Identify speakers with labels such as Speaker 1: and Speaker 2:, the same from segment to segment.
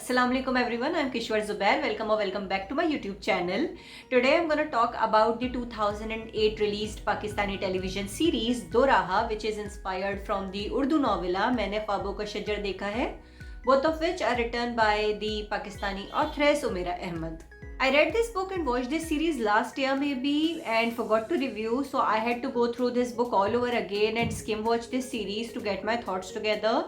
Speaker 1: Assalamu alaikum everyone, I'm Kishwar Zubair. Welcome back to my YouTube channel. Today I'm going to talk about the 2008 released Pakistani television series Doraha, which is inspired from the Urdu novella Maine Khwabon ka Shajar Dekha hai, both of which are written by the Pakistani authoress Umera Ahmed. I read this book and watched this series last year maybe and forgot to review, so I had to go through this book all over again and skim watch this series to get my thoughts together.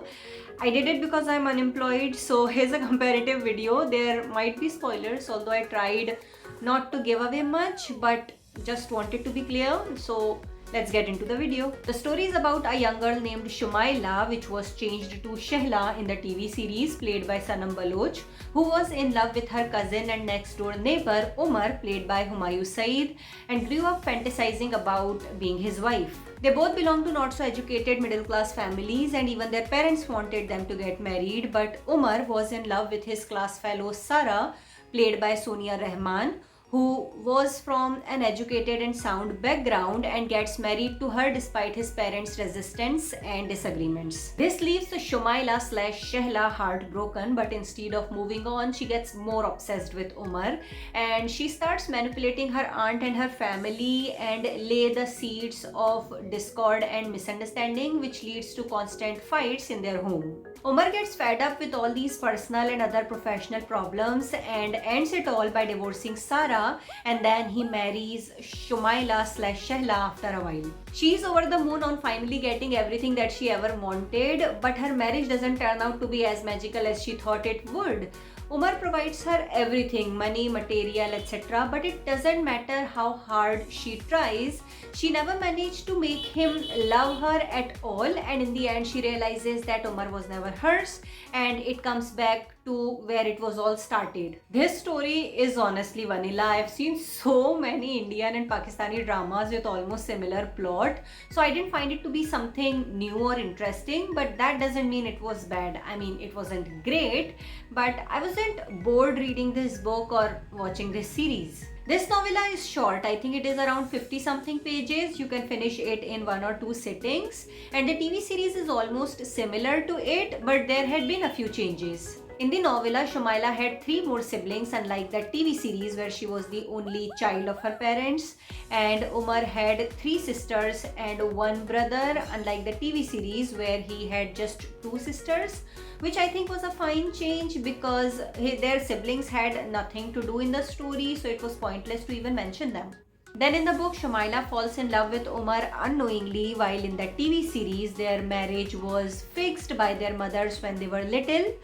Speaker 1: I did it because I'm unemployed, so here's a comparative video. There might be spoilers, although I tried not to give away much, but just wanted to be clear. So let's get into the video. The story is about a young girl named Shumaila, which was changed to Shehla in the TV series played by Sanam Baloch, who was in love with her cousin and next door neighbor Umar, played by Humayun Saeed, and grew up fantasizing about being his wife. They both belong to not so educated middle class families, and even their parents wanted them to get married, but Umar was in love with his class fellow Sara, played by Sonia Rahman, who was from an educated and sound background and gets married to her despite his parents' resistance and disagreements. This leaves Shumaila / Shehla heartbroken, but instead of moving on, she gets more obsessed with Umar and she starts manipulating her aunt and her family and lay the seeds of discord and misunderstanding, which leads to constant fights in their home. Umar gets fed up with all these personal and other professional problems and ends it all by divorcing Sara, and then he marries Shumaila / Shehla after a while. She's over the moon on finally getting everything that she ever wanted, but her marriage doesn't turn out to be as magical as she thought it would. Umar provides her everything, money, material, etc. But it doesn't matter how hard she tries. She never managed to make him love her at all, and in the end she realizes that Umar was never hers, and it comes back to where it was all started. This story is honestly vanilla. I've seen so many Indian and Pakistani dramas with almost similar plot, so I didn't find it to be something new or interesting, but that doesn't mean it was bad. I mean, it wasn't great, but I wasn't bored reading this book or watching this series. This novella is short. I think it is around 50 something pages. You can finish it in 1 or 2 sittings, and the TV series is almost similar to it, but there had been a few changes. In the novella, Shumaila had 3 more siblings, unlike the TV series where she was the only child of her parents, and Umar had 3 sisters and 1 brother, unlike the TV series where he had just 2 sisters, which I think was a fine change because their siblings had nothing to do in the story, so it was pointless to even mention them. Then in the book, Shumaila falls in love with Umar unknowingly, while in the TV series, their marriage was fixed by their mothers when they were little.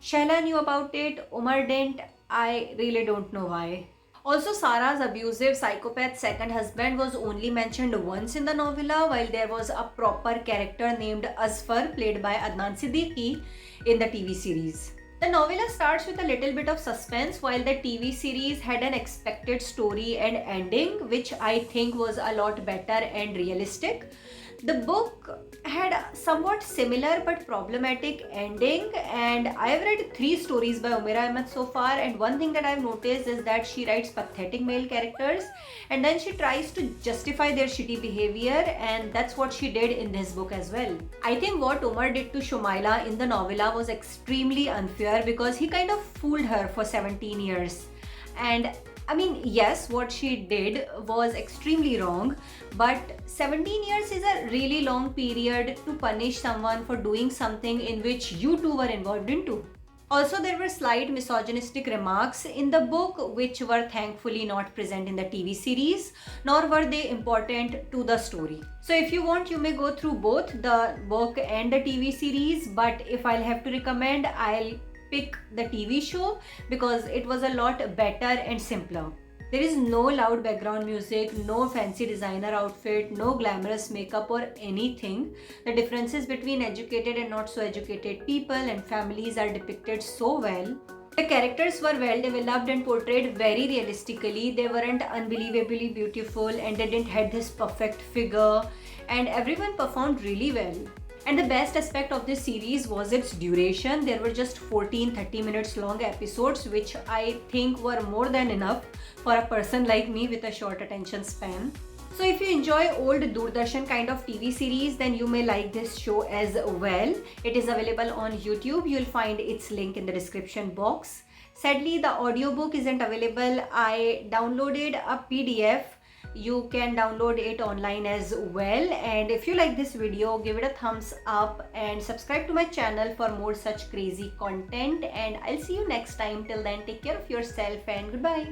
Speaker 1: Shehla knew about it, Umar didn't. I really don't know why. Also, Sara's abusive psychopath second husband was only mentioned once in the novella, while there was a proper character named Asfar, played by Adnan Siddiqui, in the TV series. The novella starts with a little bit of suspense, while the TV series had an expected story and ending, which I think was a lot better and realistic. The book had a somewhat similar but problematic ending, and I have read 3 stories by Umera Ahmed so far, and one thing that I've noticed is that she writes pathetic male characters and then she tries to justify their shitty behavior, and that's what she did in this book as well. I think what Umar did to Shumaila in the novella was extremely unfair because he kind of fooled her for 17 years. And I mean, yes, what she did was extremely wrong, but 17 years is a really long period to punish someone for doing something in which you two were involved into. Also, there were slight misogynistic remarks in the book which were thankfully not present in the TV series, nor were they important to the story. So if you want, you may go through both the book and the TV series, but if I'll have to recommend, I'll pick the TV show because it was a lot better and simpler. There is no loud background music, no fancy designer outfit, no glamorous makeup or anything. The differences between educated and not so educated people and families are depicted so well. The characters were well developed and portrayed very realistically. They weren't unbelievably beautiful and they didn't have this perfect figure, and everyone performed really well. And the best aspect of this series was its duration. There were just 14 30 minutes long episodes, which I think were more than enough for a person like me with a short attention span. So if you enjoy old Doordarshan kind of TV series, then you may like this show as well. It is available on YouTube. You'll find its link in the description box. Sadly, the audiobook isn't available. I downloaded a PDF. You can download it online as well. And if you like this video, give it a thumbs up and subscribe to my channel for more such crazy content. And I'll see you next time. Till then, take care of yourself and goodbye.